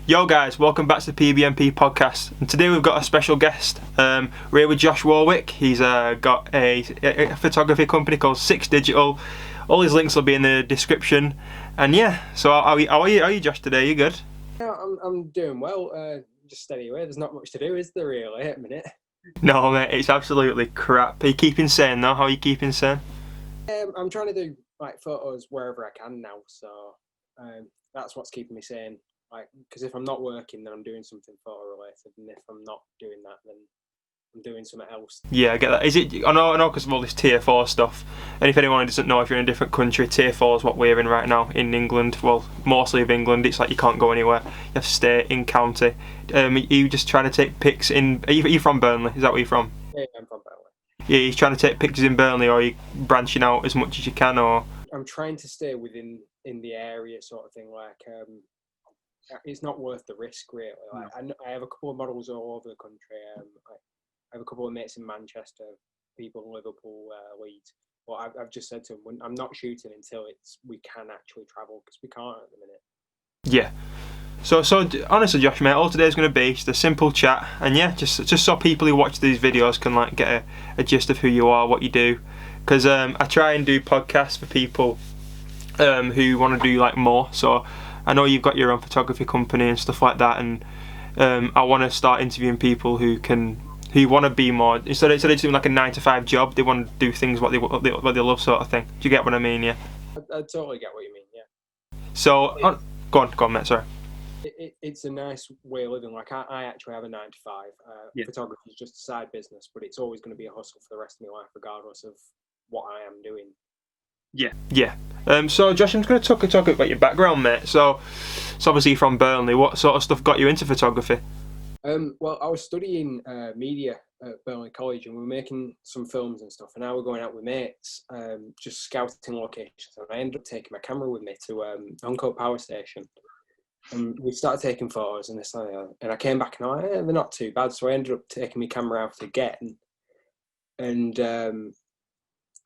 Yo guys, welcome back to the PBNP podcast, and today we've got a special guest. We're with Joshua Warwick. He's got a photography company called 6 Digital. All his links will be in the description. And yeah, so how are you Josh today? You good? Yeah, I'm doing well. Just steady away. There's not much to do, is there really, at a minute? No mate, it's absolutely crap. Are you keeping sane though? How are you keeping sane? I'm trying to do like photos wherever I can now, so that's what's keeping me sane. Like, because if I'm not working, then I'm doing something photo related, and if I'm not doing that, then I'm doing something else. Yeah, I get that. Is it? I know, because of all this Tier 4 stuff. And if anyone doesn't know, if you're in a different country, Tier 4 is what we're in right now in England. Well, mostly of England. It's like you can't go anywhere. You have to stay in county. Are you just trying to take pics in? Are you from Burnley? Is that where you're from? Yeah, I'm from Burnley. Yeah, you're trying to take pictures in Burnley, or are you branching out as much as you can, or? I'm trying to stay in the area, sort of thing. Like, it's not worth the risk, really. Like, I have a couple of models all over the country. I have a couple of mates in Manchester, people in Liverpool, Leeds. But I've just said to them, I'm not shooting until we can actually travel, because we can't at the minute. Yeah. So honestly, Josh, mate, all today's going to be just a simple chat, and yeah, just so people who watch these videos can like get a gist of who you are, what you do. Because I try and do podcasts for people who want to do like more. So I know you've got your own photography company and stuff like that, and I want to start interviewing people who want to be more, instead of doing like a 9-to-5 job, they want to do things what they love, sort of thing. Do you get what I mean? Yeah. I totally get what you mean. Yeah. So go on, mate. Sorry. It's a nice way of living. Like I actually have a 9-to-5. Yeah. Photography is just a side business, but it's always going to be a hustle for the rest of my life, regardless of what I am doing. Yeah. So Josh, I'm just going to talk about your background, mate. So obviously you're from Burnley. What sort of stuff got you into photography? Well, I was studying media at Burnley College, and we were making some films and stuff. And now we're going out with mates, just scouting locations. And I ended up taking my camera with me to Uncoat Power Station. And we started taking photos and this and that. And I came back and I'm like, they're not too bad. So I ended up taking my camera out again. And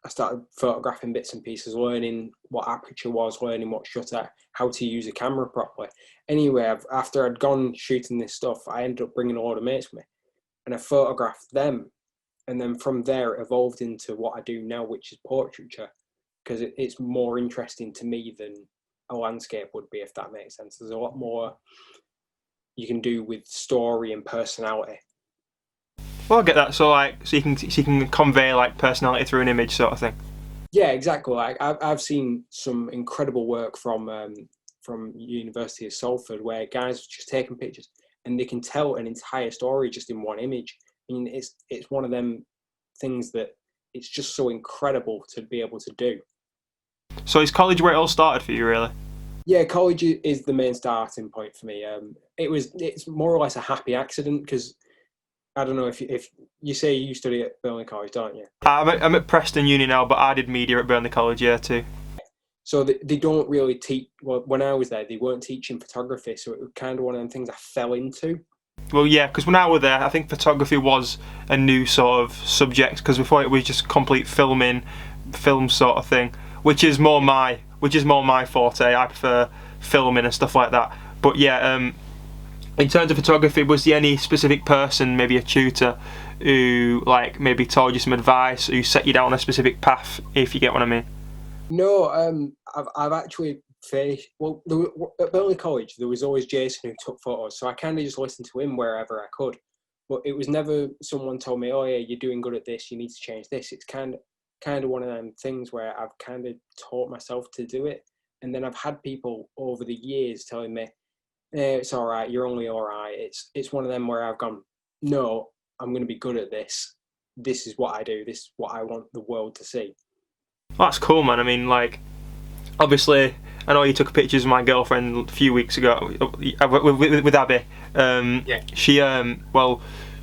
I started photographing bits and pieces, learning what aperture was, learning what shutter, how to use a camera properly. Anyway, after I'd gone shooting this stuff, I ended up bringing a lot of mates with me, and I photographed them. And then from there, it evolved into what I do now, which is portraiture, because it's more interesting to me than a landscape would be, if that makes sense. There's a lot more you can do with story and personality. Well, I get that. So you can convey like personality through an image, sort of thing. Yeah, exactly. Like I've seen some incredible work from University of Salford, where guys are just taking pictures and they can tell an entire story just in one image. I mean, it's one of them things that it's just so incredible to be able to do. So is college where it all started for you, really? Yeah, college is the main starting point for me. It's more or less a happy accident, because I don't know if you say you study at Burnley College, don't you? I'm at Preston Uni now, but I did media at Burnley College, yeah, too. So they don't really teach. Well, when I was there, they weren't teaching photography, so it was kind of one of them things I fell into. Well, yeah, because when I was there, I think photography was a new sort of subject, because before it was just complete film sort of thing, which is more my forte. I prefer filming and stuff like that. But yeah, in terms of photography, was there any specific person, maybe a tutor, who like maybe told you some advice, who set you down a specific path, if you get what I mean? No, I've actually faced. Well, at Burnley College, there was always Jason who took photos, so I kind of just listened to him wherever I could. But it was never someone told me, "Oh yeah, you're doing good at this. You need to change this." It's kind of one of them things where I've kind of taught myself to do it, and then I've had people over the years telling me, it's all right, you're only all right. It's one of them where I've gone, no, I'm going to be good at this. This is what I do. This is what I want the world to see. Well, that's cool, man. I mean, like, obviously, I know you took pictures of my girlfriend a few weeks ago with Abby. Yeah.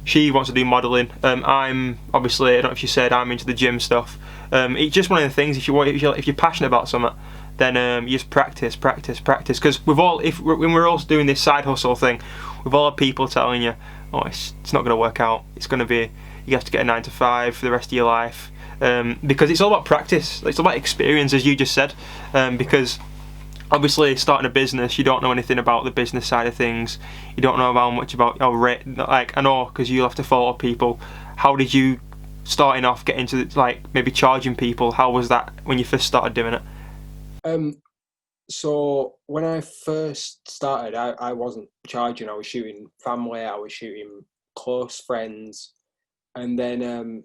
She wants to do modelling. I'm obviously, I don't know if she said, I'm into the gym stuff. It's just one of the things. If you're passionate about something, then you just practice. Because when we're all doing this side hustle thing, with all the people telling you, oh, it's not going to work out. It's going to be, you have to get a 9-to-5 for the rest of your life. Because it's all about practice. It's all about experience, as you just said. Because obviously starting a business, you don't know anything about the business side of things. You don't know how much about like, I know, because you have to follow people. How did you, starting off, get into like maybe charging people? How was that when you first started doing it? So when I first started, I wasn't charging. I was shooting family. I was shooting close friends, and then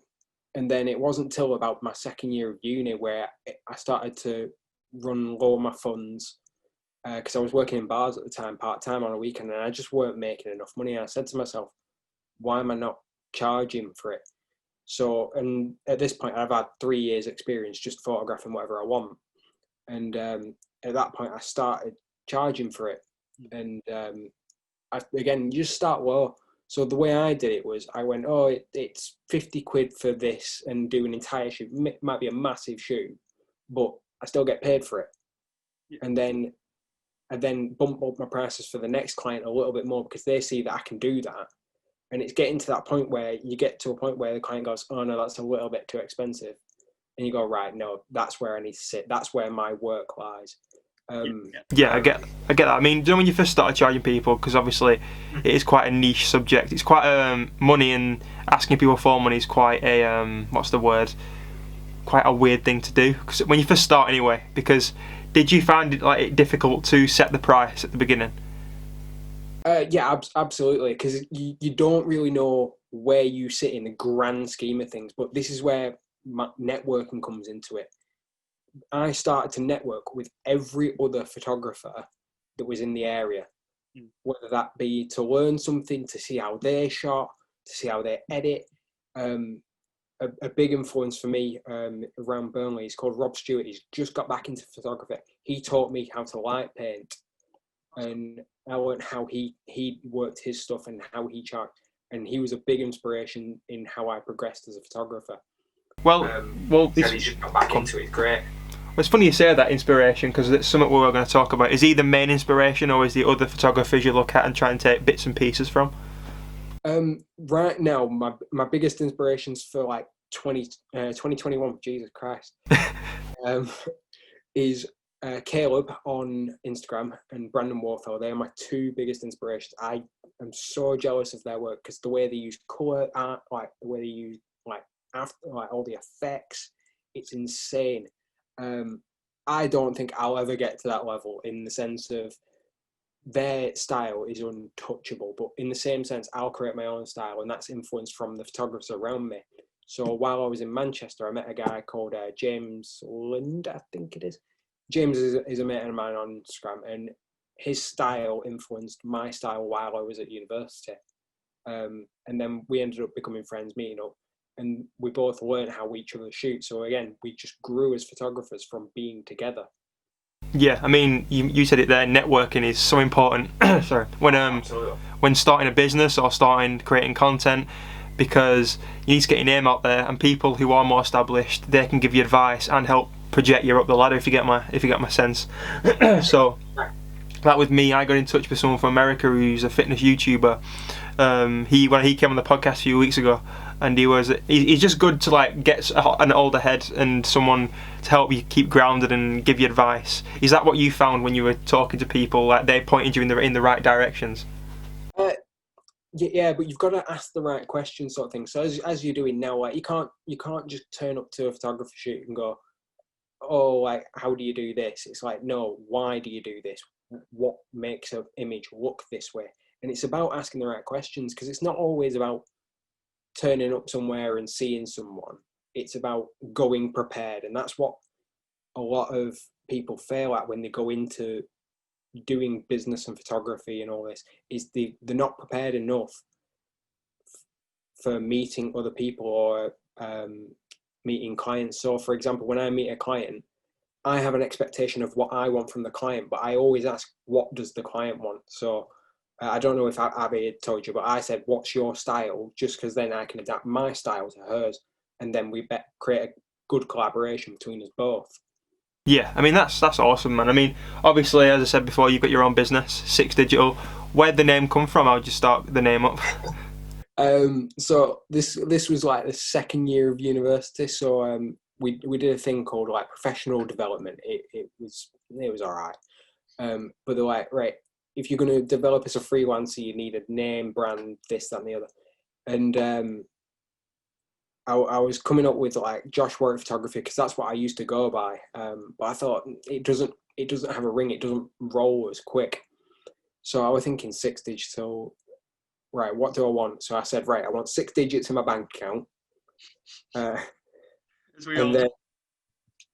it wasn't until about my second year of uni where I started to run low on my funds, because I was working in bars at the time, part time on a weekend, and I just weren't making enough money. And I said to myself, why am I not charging for it? So, and at this point, I've had 3 years experience just photographing whatever I want. And at that point, I started charging for it. And again, you just start low. So the way I did it was I went, oh, it's 50 quid for this, and do an entire shoot. It might be a massive shoot, but I still get paid for it. Yeah. And then I then bump up my prices for the next client a little bit more, because they see that I can do that. And it's getting to that point where you get to a point where the client goes, oh no, that's a little bit too expensive. And you go, right, no, that's where I need to sit. That's where my work lies. I get that. I mean, when you first started charging people, because obviously it is quite a niche subject. It's quite money, and asking people for money is quite a what's the word? Quite a weird thing to do. Because when you first start, anyway. Because did you find it difficult to set the price at the beginning? Yeah, absolutely. Because you don't really know where you sit in the grand scheme of things. But this is where networking comes into it. I started to network with every other photographer that was in the area, whether that be to learn something, to see how they shot, to see how they edit. A big influence for me around Burnley is called Rob Stewart. He's just got back into photography. He taught me how to light paint, and I learned how he worked his stuff and how he charged. And he was a big inspiration in how I progressed as a photographer. Well, he just got back into it. Great. Well, it's funny you say that, inspiration, because it's something we're going to talk about. Is he the main inspiration, or is the other photographers you look at and try and take bits and pieces from? Right now, my biggest inspirations for like 2021, Jesus Christ, is Caleb on Instagram and Brandon Warfel. They are my two biggest inspirations. I am so jealous of their work, because the way they use colour art, like the way they use all the effects, it's insane. I don't think I'll ever get to that level, in the sense of their style is untouchable, but in the same sense, I'll create my own style, and that's influenced from the photographers around me. So while I was in Manchester, I met a guy called James Lind, I think it is. James is a mate of mine on Instagram, and his style influenced my style while I was at university. And then we ended up becoming friends, meeting up, and we both learned how each other shoot. So again, we just grew as photographers from being together. Yeah, I mean, you said it there. Networking is so important. Sorry, when starting a business or creating content, because you need to get your name out there, and people who are more established, they can give you advice and help project you up the ladder. If you get my sense. So, like with me, I got in touch with someone from America who's a fitness YouTuber. When he came on the podcast a few weeks ago, and he's just good to like get an older head and someone to help you keep grounded and give you advice. Is that what you found when you were talking to people, like they pointed you in the right directions? Yeah, but you've got to ask the right questions, sort of thing. So as you're doing now, like you can't just turn up to a photography shoot and go, oh, like how do you do this? It's like, no, why do you do this? What makes an image look this way? And it's about asking the right questions, because it's not always about turning up somewhere and seeing someone. It's about going prepared, and that's what a lot of people fail at when they go into doing business and photography and all this, is they're not prepared enough for meeting other people or meeting clients. So for example, when I meet a client, I have an expectation of what I want from the client, but I always ask, what does the client want? So I don't know if Abby had told you, but I said, what's your style? Just because then I can adapt my style to hers, and then we create a good collaboration between us both. Yeah, I mean, that's awesome, man. I mean, obviously, as I said before, you've got your own business, Six Digital. Where'd the name come from? How'd you start the name up? So this was like the second year of university. So we did a thing called like professional development. It was all right. But they're like, right, if you're going to develop as a freelancer, you need a name, brand, this, that, and the other. And I was coming up with like Joshua Warwick photography because that's what I used to go by. But I thought it doesn't have a ring. It doesn't roll as quick. So I was thinking 6 digital. Right, what do I want? So I said, right, I want 6 digits in my bank account. And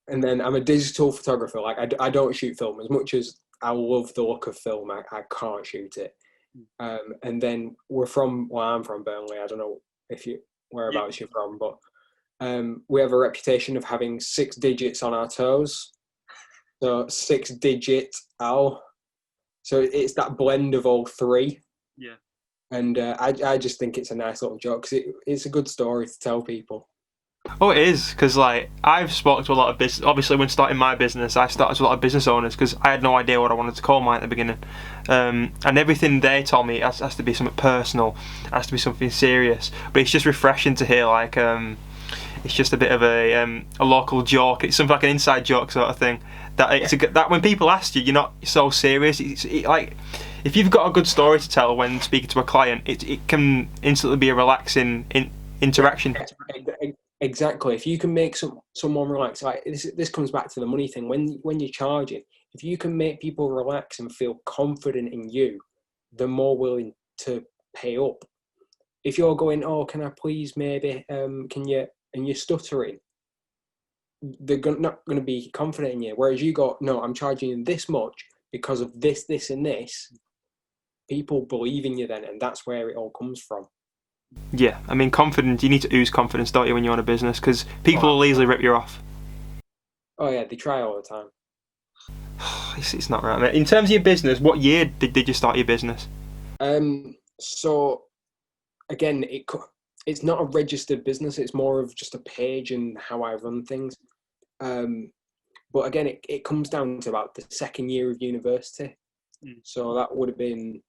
then I'm a digital photographer. Like I don't shoot film as much as I love the look of film. I can't shoot it. And then I'm from Burnley. I don't know whereabouts you're from, but we have a reputation of having 6 digits on our toes. So 6 digit owl. So it's that blend of all three. Yeah. And I just think it's a nice little joke because it's a good story to tell people. Oh, it is, because like I've spoken to a lot of business. Obviously, when starting my business, I started to a lot of business owners because I had no idea what I wanted to call mine at the beginning, and everything they told me has to be something personal, has to be something serious. But it's just refreshing to hear like it's just a bit of a local joke. It's something like an inside joke sort of thing. That when people ask you, you're not so serious. Like if you've got a good story to tell when speaking to a client, it can instantly be a relaxing interaction. Exactly. If you can make someone relax, like this comes back to the money thing. When you're charging, if you can make people relax and feel confident in you, they're more willing to pay up. If you're going, oh, can I please maybe, can you, and you're stuttering, they're not going to be confident in you. Whereas you go, no, I'm charging you this much because of this, this, and this. People believe in you then, and that's where it all comes from. Yeah, I mean, confidence. You need to ooze confidence, don't you, when you own a business? Because people will easily rip you off. Oh yeah, they try all the time. It's not right, mate. In terms of your business, what year did you start your business? So again, it's not a registered business. It's more of just a page and how I run things. But again, it comes down to about the second year of university. So that would have been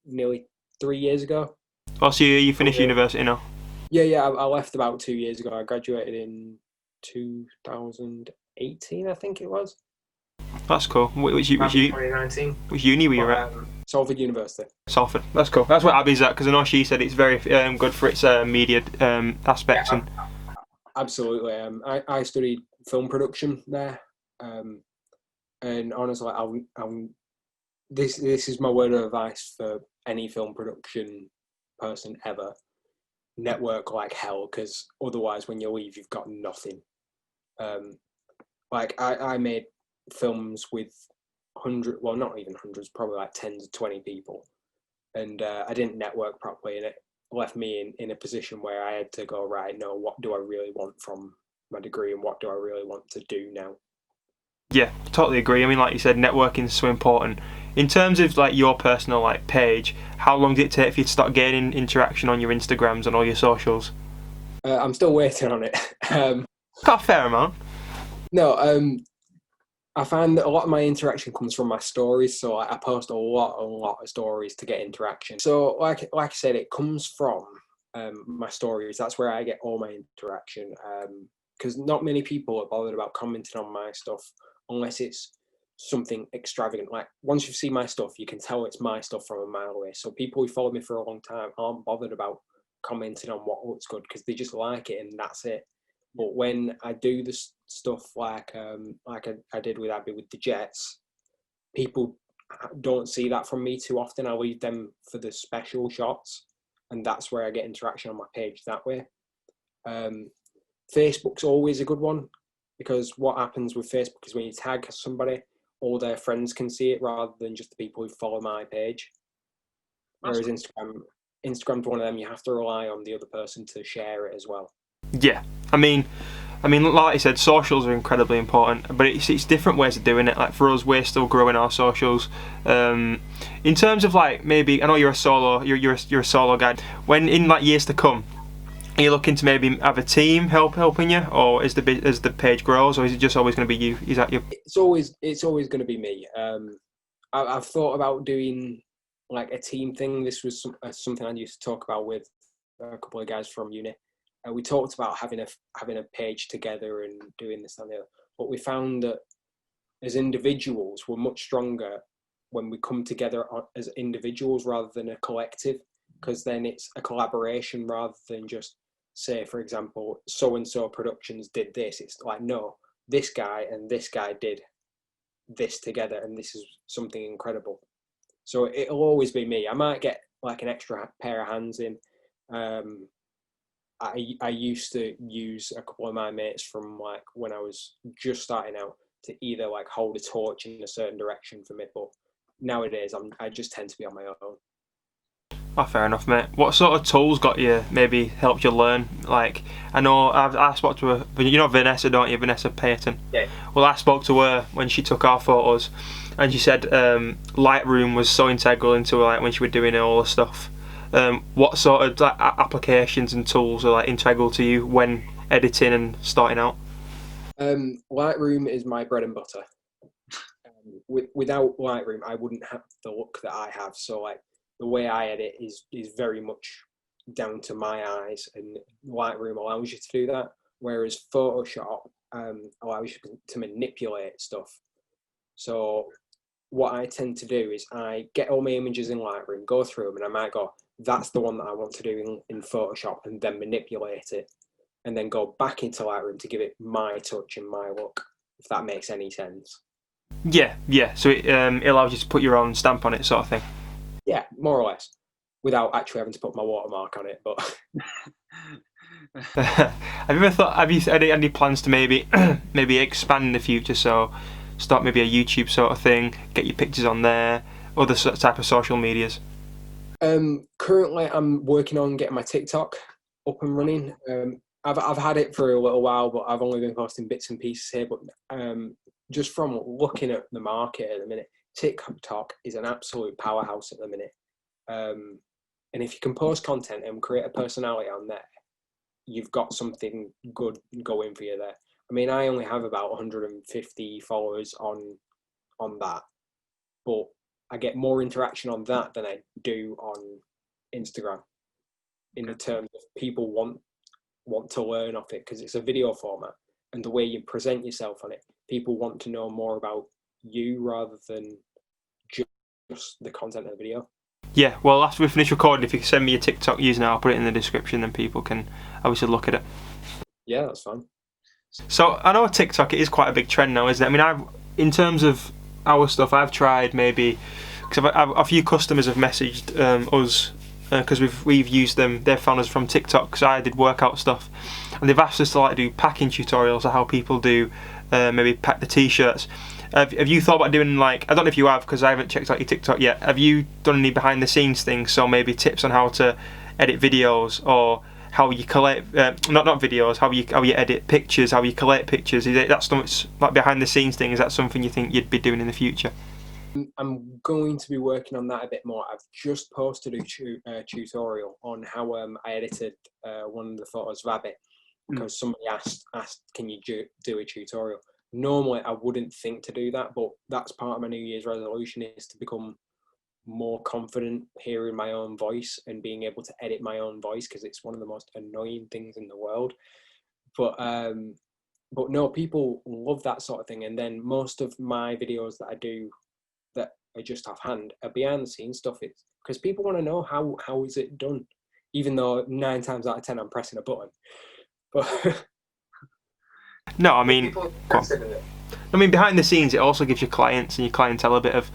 nearly 3 years ago. Oh, so you finished university now? Yeah. I left about 2 years ago. I graduated in 2018, I think it was. That's cool. Which 2019. Which uni were you at? Salford University. Salford. That's cool. That's where Abby's at, because I know she said it's very good for its media aspects. Yeah, absolutely. I studied film production there, and honestly, this is my word of advice for any film production person ever: network like hell, because otherwise, when you leave, you've got nothing. Like I made films with not even hundreds, probably like 10 to 20 people, and I didn't network properly, and it left me in a position where I had to go, right, no, what do I really want from my degree, and what do I really want to do now? Yeah, totally agree. I mean, like you said, networking is so important. In terms of like your personal like page, how long did it take for you to start gaining interaction on your Instagrams and all your socials? I'm still waiting on it. Got a fair amount. No, I find that a lot of my interaction comes from my stories, so I post a lot of stories to get interaction. So, like I said, it comes from my stories. That's where I get all my interaction. Because not many people are bothered about commenting on my stuff unless it's something extravagant. Like once you see my stuff, you can tell it's my stuff from a mile away. So people who follow me for a long time aren't bothered about commenting on what looks good because they just like it and that's it. But when I do this stuff like I did with Abby with the Jets, people don't see that from me too often. I leave them for the special shots, and that's where I get interaction on my page that way. Facebook's always a good one because what happens with Facebook is when you tag somebody, all their friends can see it rather than just the people who follow my page. Whereas Instagram's one of them you have to rely on the other person to share it as well. Yeah, I mean, like I said, socials are incredibly important, but it's different ways of doing it. Like for us, we're still growing our socials. In terms of like maybe, I know you're a solo solo guy. When in like years to come, are you looking to maybe have a team helping you, or as the page grows, or is it just always going to be you? Is that you? It's always going to be me. I've thought about doing like a team thing. This was something I used to talk about with a couple of guys from uni. We talked about having a page together and doing this and the other, but we found that as individuals, we're much stronger when we come together as individuals rather than a collective, because then it's a collaboration rather than just, say, for example, so-and-so productions did this. It's like, no, this guy and this guy did this together, and this is something incredible. So it'll always be me. I might get like an extra pair of hands in. I used to use a couple of my mates from like when I was just starting out to either like hold a torch in a certain direction for me, but nowadays I just tend to be on my own. Oh, fair enough, mate. What sort of tools got you, maybe helped you learn? Like, I know I spoke to her, you know Vanessa, don't you? Vanessa Payton. Yeah. Well, I spoke to her when she took our photos, and she said Lightroom was so integral into like when she was doing all the stuff. What sort of like applications and tools are like integral to you when editing and starting out? Lightroom is my bread and butter. Without Lightroom, I wouldn't have the look that I have. So like the way I edit is very much down to my eyes, and Lightroom allows you to do that. Whereas Photoshop allows you to manipulate stuff. So what I tend to do is I get all my images in Lightroom, go through them, and I might go, that's the one that I want to do in Photoshop, and then manipulate it, and then go back into Lightroom to give it my touch and my look, if that makes any sense. Yeah. So it allows you to put your own stamp on it, sort of thing. Yeah, more or less, without actually having to put my watermark on it. But have you had any plans to maybe expand in the future? So start maybe a YouTube sort of thing, get your pictures on there, other type of social medias. Currently, I'm working on getting my TikTok up and running. I've had it for a little while, but I've only been posting bits and pieces here. But just from looking at the market at the minute, TikTok is an absolute powerhouse at the minute. And if you can post content and create a personality on there, you've got something good going for you there. I mean, I only have about 150 followers on that, but I get more interaction on that than I do on Instagram, in the terms of people want to learn off it, because it's a video format, and the way you present yourself on it, people want to know more about you rather than just the content of the video. Yeah, well, after we finish recording, if you can send me your TikTok username, I'll put it in the description, then people can obviously look at it. Yeah, that's fine. So I know TikTok, it is quite a big trend now, isn't it? I mean, in terms of our stuff, I've tried maybe, because a few customers have messaged us because we've used them. They've found us from TikTok because I did workout stuff, and they've asked us to like do packing tutorials of how people do maybe pack the t-shirts. Have you thought about doing, like, I don't know if you have because I haven't checked out your TikTok yet, have you done any behind the scenes things, so maybe tips on how to edit videos, or how you collect not videos, how you edit pictures, how you collect pictures? Is that something like behind the scenes thing? Is that something you think you'd be doing in the future? I'm going to be working on that a bit more. I've just posted a tutorial on how I edited one of the photos of Abby, because somebody asked, can you do a tutorial? Normally I wouldn't think to do that, but that's part of my New Year's resolution, is to become more confident hearing my own voice and being able to edit my own voice, because it's one of the most annoying things in the world. But no, people love that sort of thing. And then most of my videos that I do that are just offhand are behind the scenes stuff, it's because people want to know how is it done, even though 9 times out of 10 I'm pressing a button. But no, I mean, behind the scenes, it also gives your clients and your clientele a bit of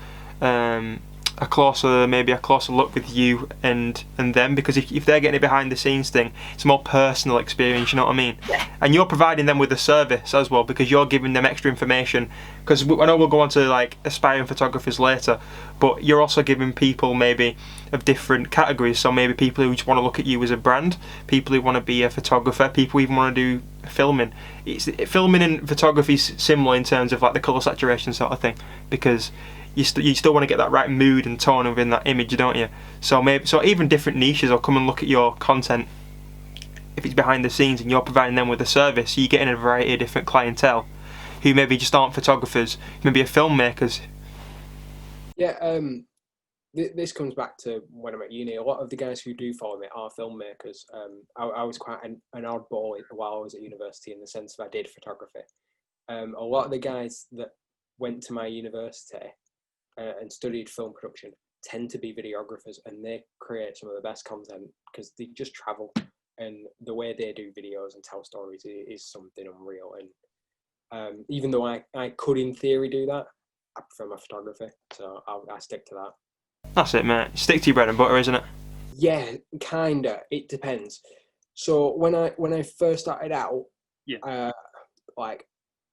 a closer look with you and them, because if they're getting a behind the scenes thing, it's a more personal experience, you know what I mean? Yeah. And you're providing them with a service as well, because you're giving them extra information, because I know we'll go on to like aspiring photographers later, but you're also giving people maybe of different categories, so maybe people who just want to look at you as a brand, people who want to be a photographer, people who even want to do filming. Filming and photography is similar in terms of like the colour saturation sort of thing, because you still want to get that right mood and tone within that image, don't you? So even different niches will come and look at your content if it's behind the scenes, and you're providing them with a service. So you're getting a variety of different clientele who maybe just aren't photographers, maybe are filmmakers. Yeah, this comes back to when I'm at uni. A lot of the guys who do follow me are filmmakers. I was quite an oddball while I was at university, in the sense that I did photography. A lot of the guys that went to my university and studied film production tend to be videographers, and they create some of the best content because they just travel, and the way they do videos and tell stories is something unreal. And even though I could in theory do that, I prefer my photography, so I stick to that. That's it, mate. Stick to your bread and butter, isn't it? Yeah, kinda. It depends. So when I first started out, like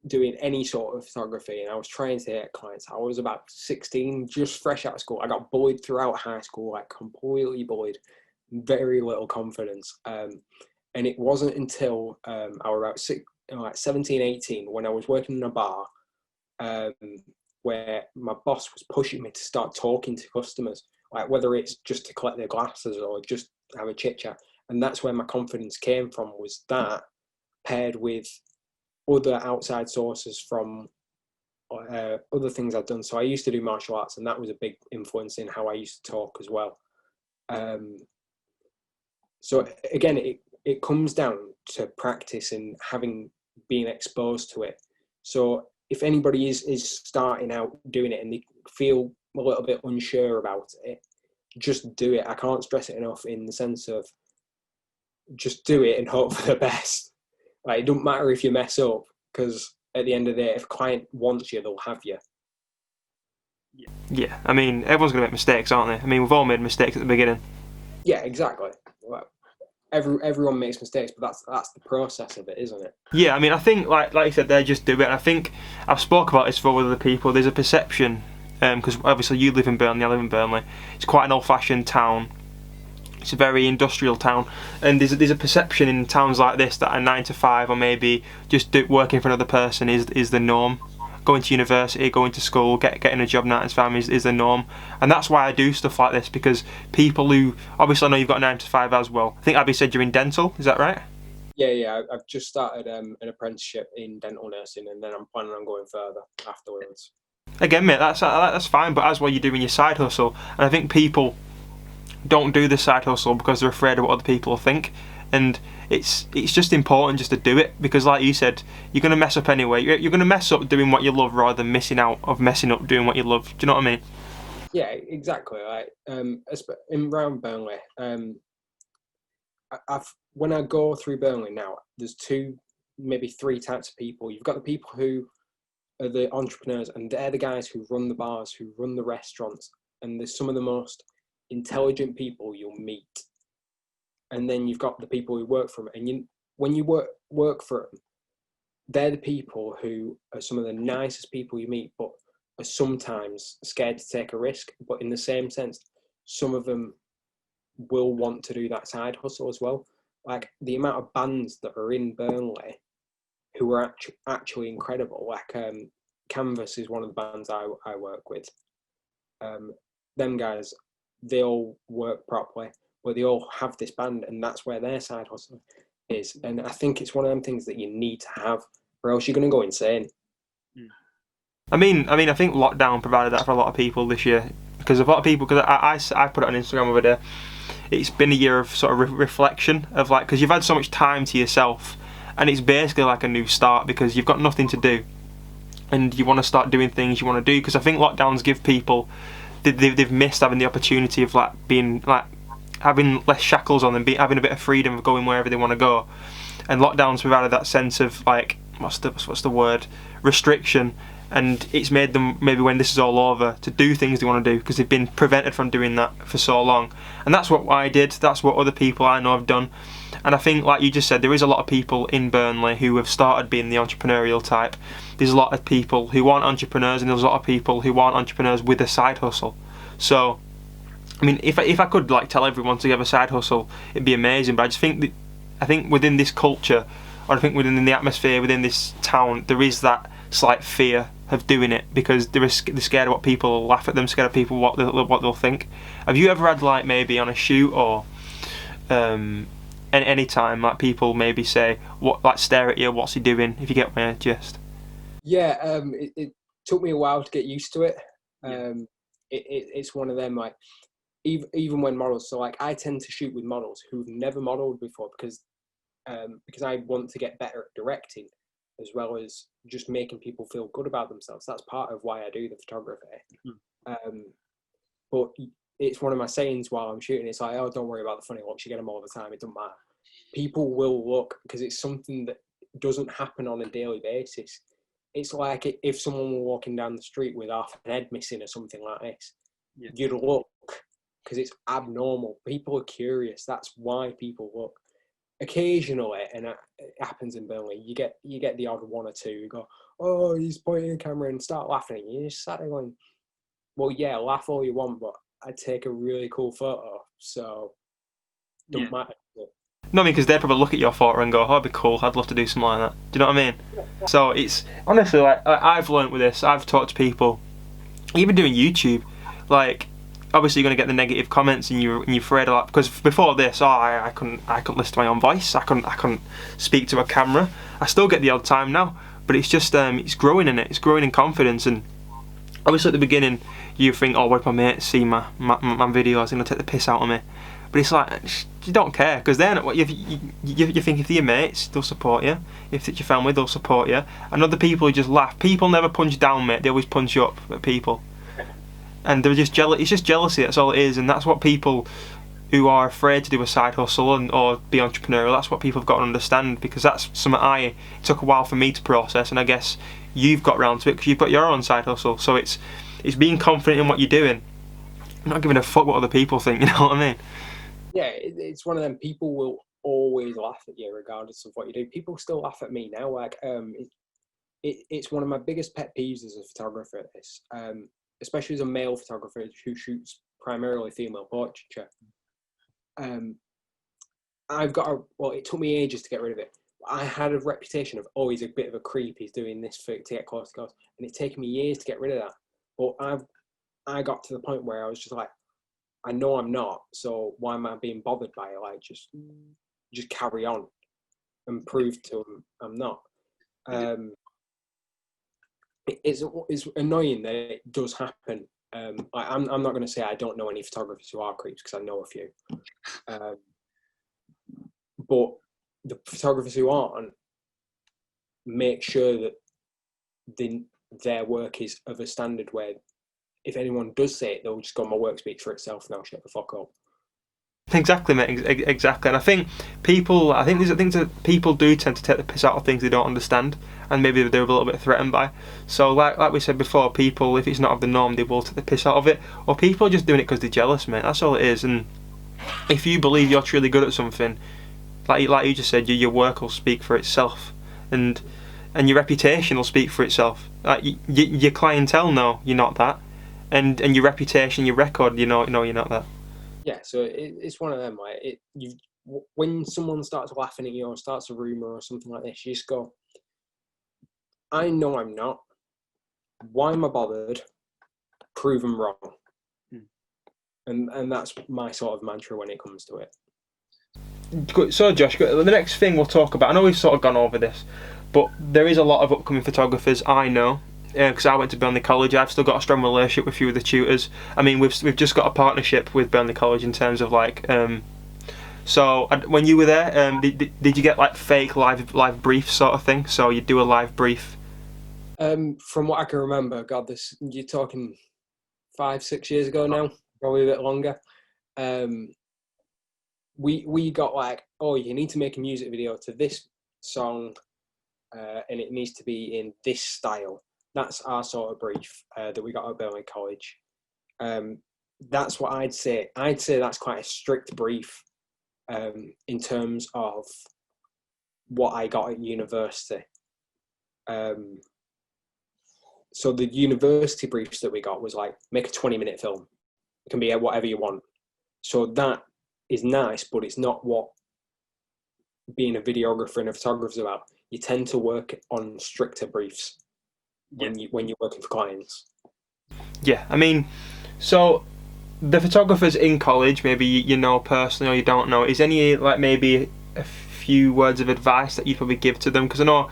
doing any sort of photography, and I was trying to get clients, I was about 16, just fresh out of school. I got bullied throughout high school, like completely bullied, very little confidence. And it wasn't until I was about 17, 18, when I was working in a bar, where my boss was pushing me to start talking to customers, like whether it's just to collect their glasses or just have a chit chat. And that's where my confidence came from, was that paired with other outside sources from other things I've done. So I used to do martial arts, and that was a big influence in how I used to talk as well. So again, it comes down to practice and being exposed to it. So if anybody is starting out doing it and they feel a little bit unsure about it, just do it. I can't stress it enough, in the sense of just do it and hope for the best. Like, it doesn't matter if you mess up, because at the end of the day, if a client wants you, they'll have you. Yeah, I mean, everyone's going to make mistakes, aren't they? I mean, we've all made mistakes at the beginning. Yeah, exactly. Well, everyone makes mistakes, but that's the process of it, isn't it? Yeah, I mean, I think, like you said there, just do it. And I think I've spoke about this for other people. There's a perception, because obviously you live in Burnley, I live in Burnley. It's quite an old-fashioned town. It's a very industrial town, and there's a perception in towns like this that a 9 to 5 or maybe just working for another person is the norm. Going to university, going to school, getting a job 9 to 5 is the norm, and that's why I do stuff like this, because people who obviously, I know you've got a 9 to 5 as well. I think Abby said you're in dental. Is that right? Yeah. I've just started an apprenticeship in dental nursing, and then I'm planning on going further afterwards. Again, mate, that's fine, but as well, you're doing your side hustle, and I think people don't do the side hustle because they're afraid of what other people will think, and it's just important just to do it, because like you said, you're going to mess up anyway. You're going to mess up doing what you love rather than messing up doing what you love. Do you know what I mean? Yeah, exactly. Like in round Burnley, when I go through Burnley now, there's 2, maybe 3 types of people. You've got the people who are the entrepreneurs, and they're the guys who run the bars, who run the restaurants, and they're some of the most intelligent people you'll meet. And then you've got the people who work for them, and when you work for them, they're the people who are some of the nicest people you meet, but are sometimes scared to take a risk. But in the same sense, some of them will want to do that side hustle as well. Like, the amount of bands that are in Burnley who are actually incredible. Like Canvas is one of the bands I work with. Them guys, they all work properly, but they all have this band, and that's where their side hustle is. And I think it's one of them things that you need to have, or else you're going to go insane. I mean, I think lockdown provided that for a lot of people this year, because a lot of people, because I put it on Instagram over there. It's been a year of sort of reflection of, like, because you've had so much time to yourself, and it's basically like a new start because you've got nothing to do, and you want to start doing things you want to do. Because I think lockdowns give people, they've missed having the opportunity of having less shackles on them, having a bit of freedom of going wherever they want to go, and lockdowns provided that sense of, like, what's the word, restriction. And it's made them, maybe when this is all over, to do things they want to do, because they've been prevented from doing that for so long. And that's what I did, that's what other people I know have done. And I think, like you just said, there is a lot of people in Burnley who have started being the entrepreneurial type. There's a lot of people who aren't entrepreneurs, and there's a lot of people who aren't entrepreneurs with a side hustle. So, I mean, if I could, like, tell everyone to have a side hustle, it'd be amazing. But I just think I think within this culture, or I think within the atmosphere within this town, there is that slight fear of doing it, because they're scared of what people will laugh at them, scared of people what they'll think. Have you ever had, like, maybe on a shoot or any time, like, people maybe say, what, like, stare at you, what's he doing, if you get my gist? Yeah, it took me a while to get used to it. It's one of them, like, even when models, so, like, I tend to shoot with models who've never modelled before, because I want to get better at directing. as well as just making people feel good about themselves. That's part of why I do the photography. But it's one of my sayings while I'm shooting. It's like, oh, don't worry about the funny looks. You get them all the time. It doesn't matter. People will look, because it's something that doesn't happen on a daily basis. It's like if someone were walking down the street with half an head missing or something like this, you'd look, because it's abnormal. People are curious. That's why people look. Occasionally, and it happens in Burnley, you get the odd one or two who go, oh, he's pointing a camera, and start laughing at you. You just sat there going, well, yeah, laugh all you want, but I'd take a really cool photo, so don't matter. No, I mean, because they'd probably look at your photo and go, oh, that'd be cool, I'd love to do something like that. Do you know what I mean? So it's, honestly, like, I've learned with this, I've talked to people, even doing YouTube, like, obviously you're going to get the negative comments and you're afraid of that, because before this, I couldn't listen to my own voice, I couldn't speak to a camera. I still get the odd time now, but it's just, it's growing in it, it's growing in confidence. And obviously at the beginning, you think, oh, what if my mates see my videos, they're going to take the piss out of me. But it's like, you don't care, because then you think if they're your mates, they'll support you. If it's your family, they'll support you. And other people who just laugh. People never punch down, mate. They always punch up at people. And they're just jealous. It's just jealousy. That's all it is. And that's what people who are afraid to do a side hustle or be entrepreneurial, that's what people have got to understand, because that's something it took a while for me to process, and I guess you've got round to it because you've got your own side hustle. So it's being confident in what you're doing, not giving a fuck what other people think. You know what I mean? Yeah, it's one of them. People will always laugh at you regardless of what you do. People still laugh at me now. Like, it's one of my biggest pet peeves as a photographer. This, especially as a male photographer who shoots primarily female portraiture. It took me ages to get rid of it. I had a reputation of, oh, he's a bit of a creep. He's doing this to get close to girls, and it's taken me years to get rid of that. But I got to the point where I was just like, I know I'm not, so why am I being bothered by it? Like, just carry on and prove to them I'm not. It's annoying that it does happen. I'm not going to say I don't know any photographers who are creeps, because I know a few. But the photographers who aren't, make sure that their work is of a standard where, if anyone does say it, they'll just go, my work speaks for itself, and I'll shut the fuck up. Exactly, mate. Exactly. And I think people do tend to take the piss out of things they don't understand, and maybe they're a little bit threatened by. So, like we said before, people, if it's not of the norm, they will take the piss out of it, or people are just doing it because they're jealous, mate. That's all it is. And if you believe you're truly good at something, like you just said, your work will speak for itself, and your reputation will speak for itself. Like your clientele know you're not that. And your reputation, your record, you know you're not that. Yeah, so it's one of them. Like, when someone starts laughing at you or starts a rumor or something like this, you just go, I know I'm not. Why am I bothered? Prove them wrong. And that's my sort of mantra when it comes to it. Good. So, Josh, the next thing we'll talk about, I know we've sort of gone over this, but there is a lot of upcoming photographers I know. Because I went to Burnley College, I've still got a strong relationship with a few of the tutors. I mean, we've just got a partnership with Burnley College in terms of like. So when you were there, did you get like fake live brief sort of thing? So you do a live brief. From what I can remember, God, you're talking 5-6 years ago now, probably a bit longer. We got like, oh, you need to make a music video to this song, and it needs to be in this style. That's our sort of brief that we got at Burnley College. That's what I'd say. I'd say that's quite a strict brief in terms of what I got at university. So the university briefs that we got was like, make a 20-minute film. It can be whatever you want. So that is nice, but it's not what being a videographer and a photographer is about. You tend to work on stricter briefs when you're working for clients. Yeah, I mean, so the photographers in college, maybe you know personally or you don't know, is any like maybe a few words of advice that you'd probably give to them? Because I know,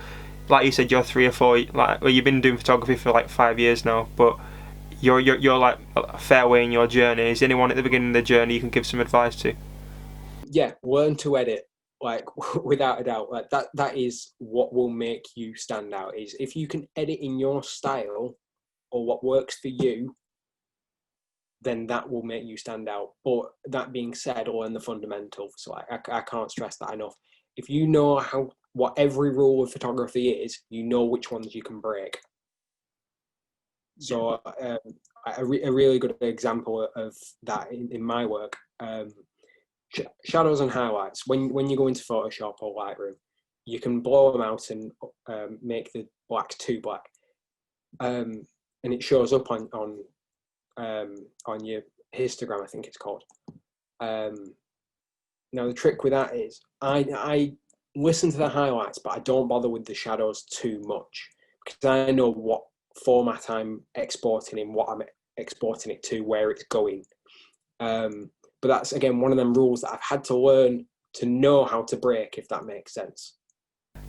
like you said, you're 3 or 4, you've been doing photography for like 5 years now, but you're like a fair way in your journey. Is anyone at the beginning of the journey you can give some advice to? Yeah, learn to edit like without a doubt, like that is what will make you stand out. Is if you can edit in your style or what works for you, then that will make you stand out. But that being said, learn the fundamentals. So I can't stress that enough. If you know what every rule of photography is, you know which ones you can break. So a really good example of that in my work, shadows and highlights. When you go into Photoshop or Lightroom, you can blow them out and make the black too black, and it shows up on your histogram, I think it's called. Now the trick with that is I listen to the highlights, but I don't bother with the shadows too much because I know what format I'm exporting in, what I'm exporting it to, where it's going. But that's, again, one of them rules that I've had to learn to know how to break, if that makes sense.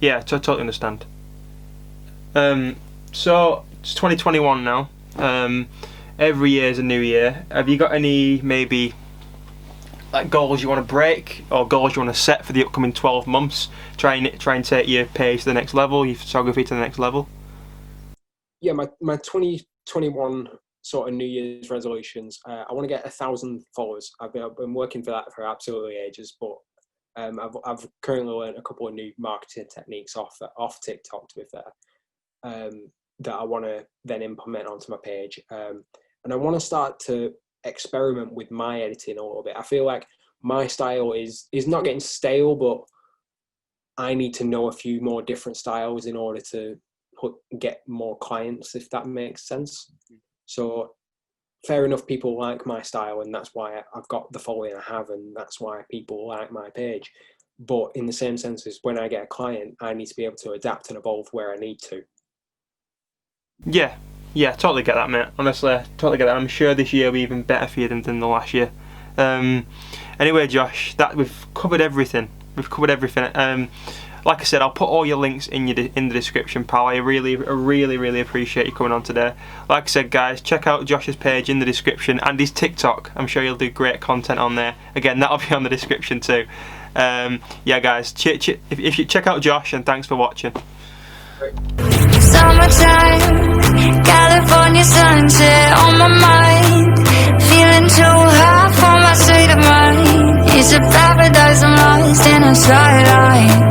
Yeah, I totally understand. So it's 2021 now. Every year is a new year. Have you got any maybe like goals you want to break or goals you want to set for the upcoming 12 months? Try and take your page to the next level, your photography to the next level. Yeah, my 2021 sort of New Year's resolutions. I want to get 1,000 followers. I've been working for that for absolutely ages, but I've currently learned a couple of new marketing techniques off TikTok, to be fair, that I want to then implement onto my page. And I want to start to experiment with my editing a little bit. I feel like my style is not getting stale, but I need to know a few more different styles in order to get more clients, if that makes sense. So fair enough, people like my style, and that's why I've got the following I have, and that's why people like my page. But in the same sense as when I get a client, I need to be able to adapt and evolve where I need to. Yeah, totally get that, mate. Honestly, totally get that. I'm sure this year will be even better for you than the last year. Anyway, Josh, that we've covered everything. Like I said, I'll put all your links in the description, pal. I really appreciate you coming on today. Like I said, guys, check out Josh's page in the description and his TikTok. I'm sure you'll do great content on there. Again, that'll be on the description too. Yeah, guys, if you check out Josh, and thanks for watching. Summertime, California sunset on my mind. Feeling too high for my state of mind. It's a paradise, I'm lost in a skyline.